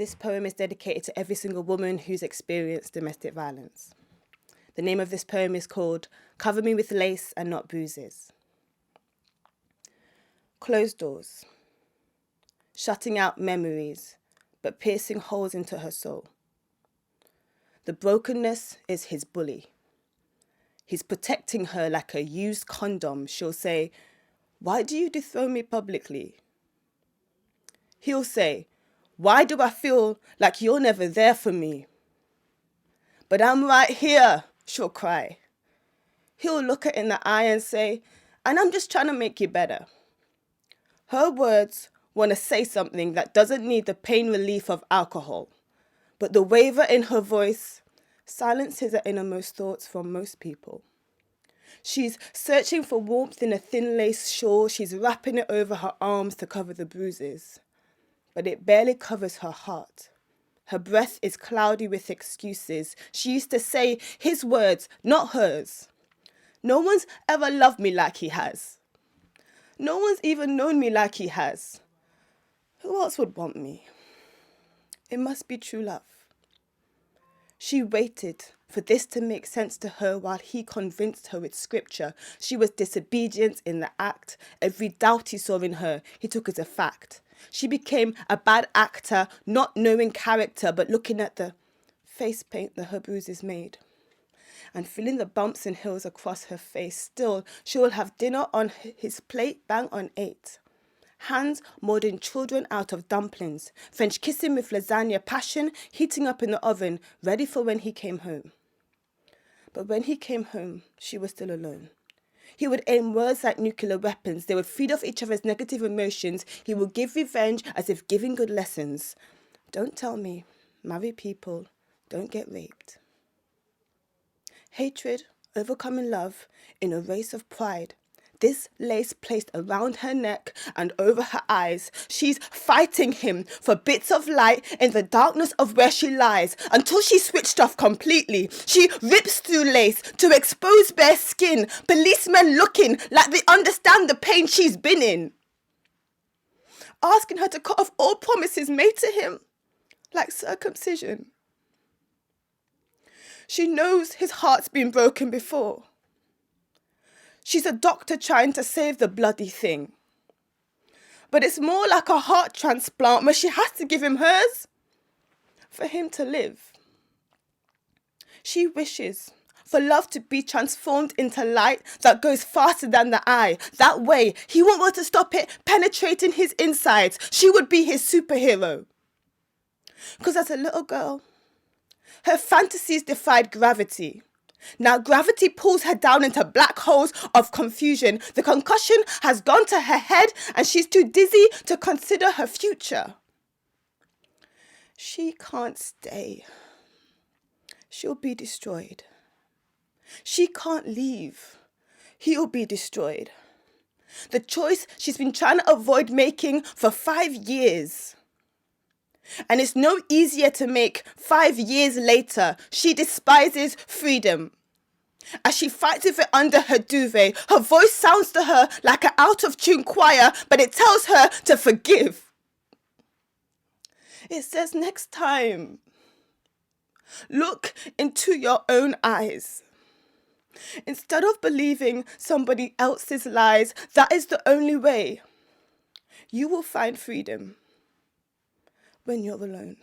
This poem is dedicated to every single woman who's experienced domestic violence. The name of this poem is called Cover Me With Lace and Not Bruises. Closed doors, shutting out memories, but piercing holes into her soul. The brokenness is his bully. He's protecting her like a used condom. She'll say, "Why do you dethrone me publicly?" He'll say, "Why do I feel like you're never there for me?" "But I'm right here," she'll cry. He'll look her in the eye and say, "And I'm just trying to make you better." Her words want to say something that doesn't need the pain relief of alcohol, but the waver in her voice silences her innermost thoughts from most people. She's searching for warmth in a thin lace shawl. She's wrapping it over her arms to cover the bruises, but it barely covers her heart. Her breath is cloudy with excuses. She used to say his words, not hers. "No one's ever loved me like he has. No one's even known me like he has. Who else would want me? It must be true love." She waited for this to make sense to her while he convinced her with scripture. She was disobedient in the act. Every doubt he saw in her, he took as a fact. She became a bad actor, not knowing character, but looking at the face paint that her bruises made and feeling the bumps and hills across her face. Still, she will have dinner on his plate, bang on 8. Hands molding children out of dumplings, French kissing with lasagna, passion heating up in the oven, ready for when he came home. But when he came home, she was still alone. He would aim words like nuclear weapons. They would feed off each other's negative emotions. He would give revenge as if giving good lessons. Don't tell me, married people don't get raped. Hatred, overcoming love in a race of pride. This lace placed around her neck and over her eyes. She's fighting him for bits of light in the darkness of where she lies until she's switched off completely. She rips through lace to expose bare skin. Policemen looking like they understand the pain she's been in. Asking her to cut off all promises made to him, like circumcision. She knows his heart's been broken before. She's a doctor trying to save the bloody thing. But it's more like a heart transplant where she has to give him hers for him to live. She wishes for love to be transformed into light that goes faster than the eye. That way, he won't want to stop it penetrating his insides. She would be his superhero. Because as a little girl, her fantasies defied gravity. Now gravity pulls her down into black holes of confusion. The concussion has gone to her head and she's too dizzy to consider her future. She can't stay. She'll be destroyed. She can't leave. He'll be destroyed. The choice she's been trying to avoid making for 5 years. And it's no easier to make 5 years later. She despises freedom. As she fights with it under her duvet, her voice sounds to her like an out-of-tune choir, but it tells her to forgive. It says next time, look into your own eyes. Instead of believing somebody else's lies, that is the only way you will find freedom when you're alone.